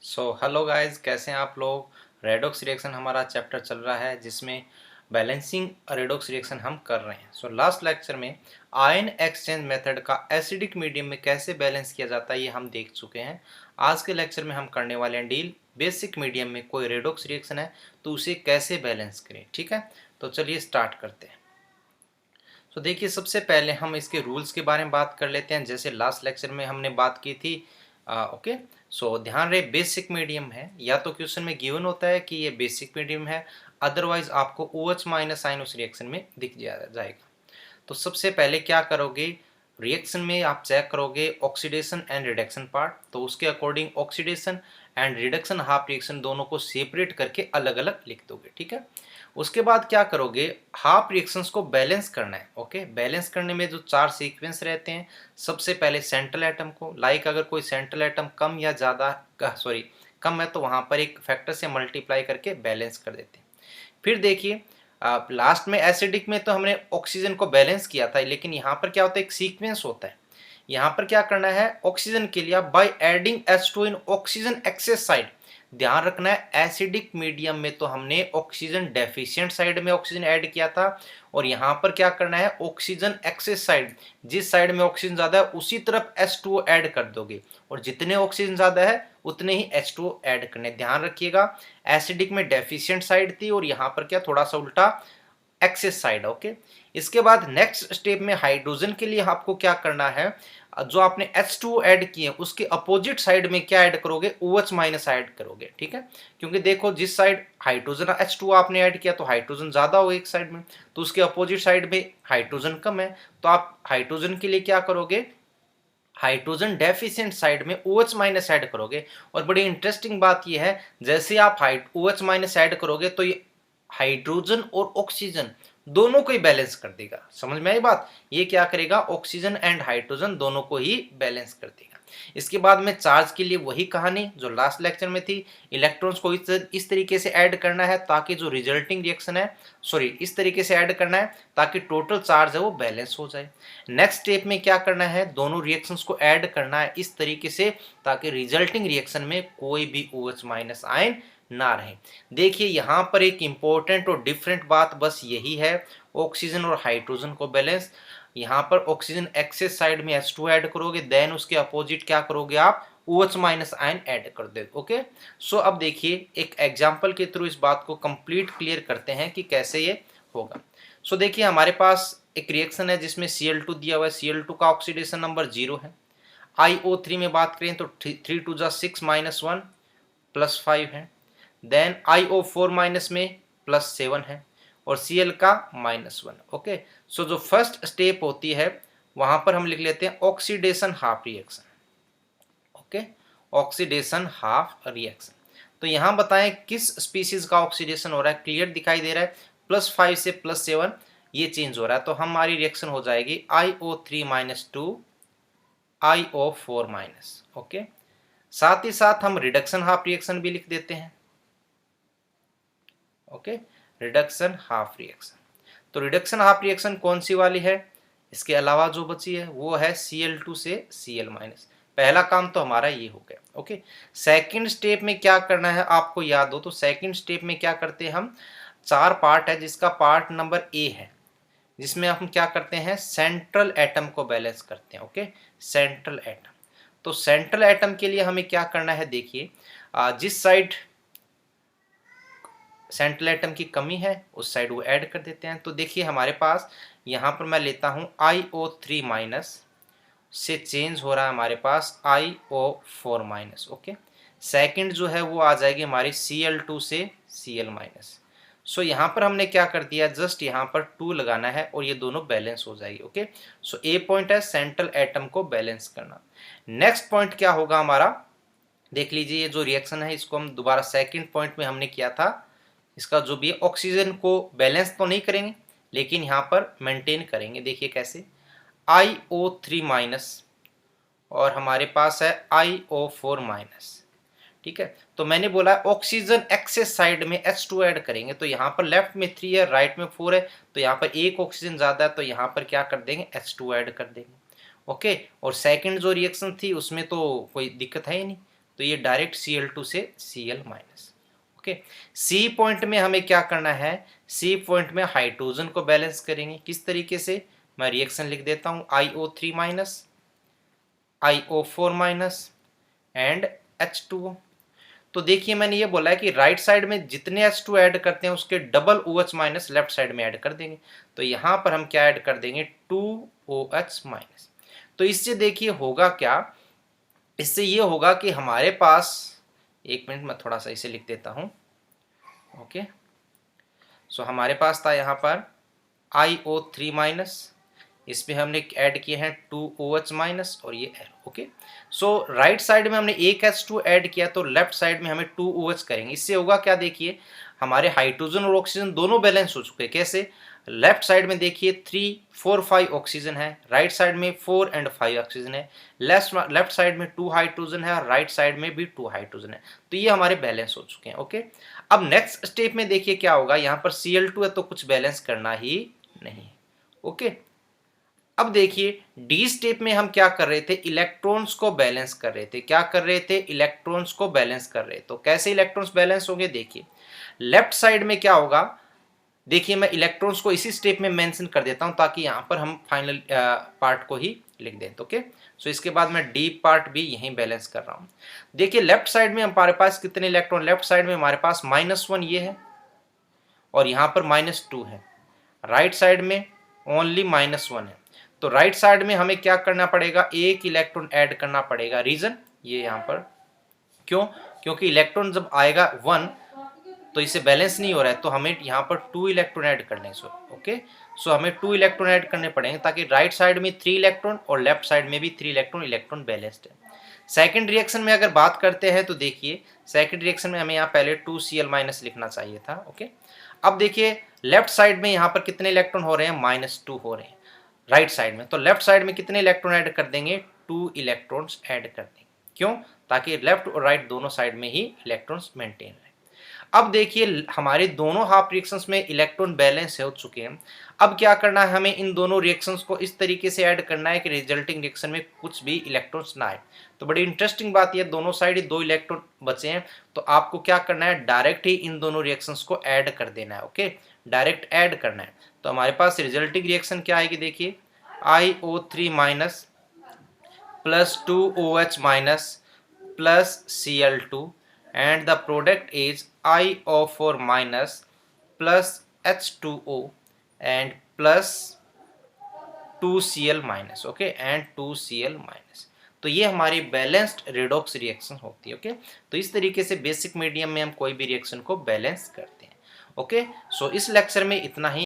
Hello guys, कैसे हैं आप लोग। रेडॉक्स रिएक्शन हमारा चैप्टर चल रहा है जिसमें बैलेंसिंग रेडॉक्स रिएक्शन हम कर रहे हैं। लास्ट लेक्चर में आयन एक्सचेंज मेथड का एसिडिक मीडियम में कैसे बैलेंस किया जाता है ये हम देख चुके हैं। आज के लेक्चर में हम करने वाले हैं डील बेसिक मीडियम में कोई रेडॉक्स रिएक्शन है तो उसे कैसे बैलेंस करें। ठीक है, तो चलिए स्टार्ट करते हैं। देखिए, सबसे पहले हम इसके रूल्स के बारे में बात कर लेते हैं, जैसे लास्ट लेक्चर में हमने बात की थी। ओके, ध्यान रहे बेसिक मीडियम है, या तो क्वेश्चन में गिवन होता है कि ये बेसिक मीडियम है, अदरवाइज आपको OH माइनस साइन उस रिएक्शन में दिख जाएगा। तो सबसे पहले क्या करोगे, रिएक्शन में आप चेक करोगे ऑक्सीडेशन एंड रिडक्शन पार्ट, तो उसके according oxidation and reduction half reaction दोनों को सेपरेट करके अलग अलग लिख दोगे। ठीक है, उसके बाद क्या करोगे, हाफ रिएक्शंस को बैलेंस करना है। ओके, बैलेंस करने में जो चार सीक्वेंस रहते हैं, सबसे पहले सेंट्रल एटम को, अगर कोई सेंट्रल एटम कम या ज़्यादा कम है तो वहाँ पर एक फैक्टर से मल्टीप्लाई करके बैलेंस कर देते हैं। फिर देखिए, लास्ट में एसिडिक में तो हमने ऑक्सीजन को बैलेंस किया था, लेकिन यहाँ पर क्या होता है, एक सीक्वेंस होता है। यहाँ पर क्या करना है, ऑक्सीजन के लिए by adding H2 in oxygen excess side. ध्यान रखना है, एसिडिक मीडियम में तो हमने ऑक्सीजन डेफिशिएंट साइड में ऑक्सीजन ऐड किया था, और यहाँ पर क्या करना है, ऑक्सीजन एक्सेस साइड, जिस साइड में ऑक्सीजन ज्यादा है उसी तरफ H2O ऐड कर दोगे, और जितने ऑक्सीजन ज्यादा है उतने ही H2O ऐड करने। ध्यान रखिएगा, एसिडिक में डेफिशिएंट साइड थी और यहाँ पर क्या थोड़ा सा उल्टा एक्सेस साइड। ओके, इसके बाद नेक्स्ट स्टेप में हाइड्रोजन के लिए आपको क्या करना है, जो आपने H2O ऐड किए उसके अपोजिट साइड में क्या ऐड करोगे, OH माइनस ऐड करोगे। ठीक है, क्योंकि देखो जिस साइड हाइड्रोजन H2O आपने ऐड किया तो हाइड्रोजन ज्यादा हो एक साइड में, तो उसके अपोजिट साइड में हाइड्रोजन कम है, तो आप हाइड्रोजन के लिए क्या करोगे, हाइड्रोजन डेफिशिएंट साइड में OH माइनस ऐड करोगे। और बड़ी इंटरेस्टिंग बात यह है, जैसे आप OH माइनस ऐड करोगे तो ये हाइड्रोजन और ऑक्सीजन दोनों को ही बैलेंस कर देगा। समझ में आई बात, ये क्या करेगा, ऑक्सीजन एंड हाइड्रोजन दोनों को ही बैलेंस कर देगा। इसके बाद में चार्ज के लिए वही कहानी जो लास्ट लेक्चर में थी, इलेक्ट्रॉन्स को इस तरीके से ऐड करना है ताकि जो रिजल्टिंग रिएक्शन है, इस तरीके से ऐड करना है ताकि टोटल चार्ज है वो बैलेंस हो जाए। नेक्स्ट स्टेप में क्या करना है, दोनों रिएक्शंस को ऐड करना है इस तरीके से ताकि रिजल्टिंग रिएक्शन में कोई भी OH माइनस आयन ना रहे। देखिए यहाँ पर एक इंपॉर्टेंट और डिफरेंट बात बस यही है, ऑक्सीजन और हाइड्रोजन को बैलेंस, यहाँ पर ऑक्सीजन एक्सेस साइड में H2 ऐड करोगे, देन उसके अपोजिट क्या करोगे आप, OH माइनस आयन ऐड कर दे। ओके, अब देखिए एक एग्जांपल के थ्रू इस बात को कंप्लीट क्लियर करते हैं कि कैसे ये होगा। देखिए हमारे पास एक रिएक्शन है जिसमें Cl2 दिया हुआ है, Cl2 का ऑक्सीडेशन नंबर 0 है। IO3 में बात करें तो 3 टू 6 माइनस 1 प्लस 5 है, देन IO4 माइनस में प्लस 7 है, और Cl का -1। ओके, जो फर्स्ट स्टेप होती है वहां पर हम लिख लेते हैं oxidation half reaction. Okay, oxidation half reaction, तो यहां बताएं किस स्पीसीज का ऑक्सीडेशन हो रहा है, क्लियर दिखाई दे रहा है, +5 से +7 ये चेंज हो रहा है, तो हमारी रिएक्शन हो जाएगी IO3 -2 IO4-। ओके, साथ ही साथ हम रिडक्शन हाफ रिएक्शन भी लिख देते हैं। ओके, रिडक्शन हाफ रिएक्शन, तो रिडक्शन हाफ रिएक्शन कौन सी वाली है, इसके अलावा जो बची है वो है Cl2 से Cl-। पहला काम तो हमारा ये हो गया। ओके, सेकंड स्टेप में क्या करना है आपको याद हो तो, सेकंड स्टेप में क्या करते हैं हम, चार पार्ट है जिसका पार्ट नंबर A है, जिसमें हम क्या करते हैं, सेंट्रल एटम को बैलेंस करते हैं। ओके, सेंट्रल एटम, तो सेंट्रल एटम के लिए हमें क्या करना है, देखिए जिस साइड सेंट्रल एटम की कमी है उस साइड वो ऐड कर देते हैं। तो देखिए हमारे पास यहाँ पर मैं लेता हूँ IO3 माइनस से चेंज हो रहा है हमारे पास IO4 माइनस। ओके, सेकंड जो है वो आ जाएगी हमारी Cl2 से Cl माइनस। यहाँ पर हमने क्या कर दिया, जस्ट यहाँ पर 2 लगाना है और ये दोनों बैलेंस हो जाएगी। ओके, ए पॉइंट है सेंट्रल एटम को बैलेंस करना। नेक्स्ट पॉइंट क्या होगा हमारा, देख लीजिए ये जो रिएक्शन है इसको हम दोबारा सेकंड पॉइंट में हमने किया था, इसका जो भी है ऑक्सीजन को बैलेंस तो नहीं करेंगे लेकिन यहाँ पर मेंटेन करेंगे। देखिए कैसे, IO3 माइनस और हमारे पास है IO4 माइनस। ठीक है, तो मैंने बोला ऑक्सीजन एक्सेस साइड में H2 ऐड करेंगे, तो यहाँ पर लेफ्ट में 3 है राइट में 4 है, तो यहाँ पर एक ऑक्सीजन ज़्यादा है तो यहाँ पर क्या कर देंगे, H2 ऐड कर देंगे। ओके, और सेकंड जो रिएक्शन थी उसमें तो कोई दिक्कत है ही नहीं, तो ये डायरेक्ट Cl2 से Cl minus. Okay, C point में हमें क्या करना है, सी पॉइंट में हाइड्रोजन को बैलेंस करेंगे। किस तरीके से, मैं रिएक्शन लिख देता हूं, IO3 minus, IO4 minus and H2O। तो देखिए मैंने ये बोला है कि राइट साइड में जितने H2 ऐड करते हैं उसके double OH minus left side में ऐड कर देंगे। तो यहां पर हम क्या ऐड कर देंगे, 2OH माइनस। तो इससे देखिए होगा क्या, इससे ये होगा कि हमारे पास, एक मिनट मैं थोड़ा सा इसे लिख देता हूं। ओके, सो हमारे पास था यहाँ पर IO3 माइनस, इसमें हमने ऐड किए हैं 2OH माइनस और ये L। ओके, सो राइट साइड में हमने एक H2 ऐड किया तो लेफ्ट साइड में हमें 2OH करेंगे। इससे होगा क्या, देखिए हमारे हाइड्रोजन और ऑक्सीजन दोनों बैलेंस हो चुके हैं। कैसे, लेफ्ट साइड में देखिए 3, 4, 5 ऑक्सीजन है, राइट साइड में 4 और 5 ऑक्सीजन है, लेफ्ट साइड में 2 हाइड्रोजन है और राइट साइड में भी 2 हाइड्रोजन है। तो ये हमारे बैलेंस हो चुके हैं। ओके, अब नेक्स्ट स्टेप में देखिए क्या होगा, यहाँ पर Cl2 है तो कुछ बैलेंस करना ही नहीं है। ओके, अब देखिए डी स्टेप में हम क्या कर रहे थे, इलेक्ट्रॉन्स को बैलेंस कर रहे थे। क्या कर रहे थे, इलेक्ट्रॉन्स को बैलेंस कर रहे थे। तो कैसे इलेक्ट्रॉन्स बैलेंस होंगे, देखिए लेफ्ट साइड में क्या होगा, देखिए मैं इलेक्ट्रॉन्स को इसी स्टेप में मेंशन कर देता हूं ताकि यहां पर हम फाइनल पार्ट को ही लिख दें। तो ओके, सो इसके बाद मैं डी पार्ट भी यहीं बैलेंस कर रहा हूं। देखिए लेफ्ट साइड में हमारे पास कितने इलेक्ट्रॉन, लेफ्ट साइड में हमारे पास -1 ये है और यहां पर -2 है, राइट साइड में ओनली -1 है। तो राइट साइड में हमें क्या करना पड़ेगा, एक इलेक्ट्रॉन ऐड करना पड़ेगा। रीजन ये यहां पर क्यों, क्योंकि इलेक्ट्रॉन जब आएगा 1 तो इसे बैलेंस नहीं हो रहा है, तो हमें यहाँ पर 2 इलेक्ट्रॉन ऐड करने हैं। ओके, सो हमें 2 इलेक्ट्रॉन ऐड करने पड़ेंगे ताकि राइट साइड में 3 इलेक्ट्रॉन और लेफ्ट साइड में भी 3 इलेक्ट्रॉन बैलेंस्ड है। सेकंड रिएक्शन में अगर बात करते हैं तो देखिए सेकंड रिएक्शन में हमें यहाँ पहले 2Cl माइनस लिखना चाहिए था। ओके, अब देखिए लेफ्ट साइड में यहाँ पर कितने इलेक्ट्रॉन हो रहे हैं, -2 हो रहे हैं राइट साइड में। तो लेफ्ट साइड में कितने इलेक्ट्रॉन ऐड कर देंगे, 2 इलेक्ट्रॉन्स ऐड कर देंगे। क्यों, ताकि लेफ्ट और राइट दोनों साइड में ही इलेक्ट्रॉन्स मेंटेन रहे। अब देखिए हमारे दोनों हाफ रिएक्शंस में इलेक्ट्रॉन बैलेंस हो चुके हैं। अब क्या करना है, हमें इन दोनों रिएक्शंस को इस तरीके से ऐड करना है कि रिजल्टिंग रिएक्शन में कुछ भी इलेक्ट्रॉन्स ना आए। तो बड़ी इंटरेस्टिंग बात यह, दोनों साइड ही 2 इलेक्ट्रॉन बचे हैं, तो आपको क्या करना है, डायरेक्ट ही इन दोनों रिएक्शंस को ऐड कर देना है। ओके, डायरेक्ट ऐड करना है। तो हमारे पास रिजल्टिंग रिएक्शन क्या आएगी, देखिए IO3 minus plus 2OH minus plus Cl2 and the product is IO4 minus plus H2O and plus 2Cl minus, okay, and 2Cl minus। तो ये हमारी बैलेंस्ड रेडॉक्स रिएक्शन होती है। ओके, तो इस तरीके से बेसिक मीडियम में हम कोई भी रिएक्शन को बैलेंस करते हैं। ओके, सो इस लेक्चर में इतना ही।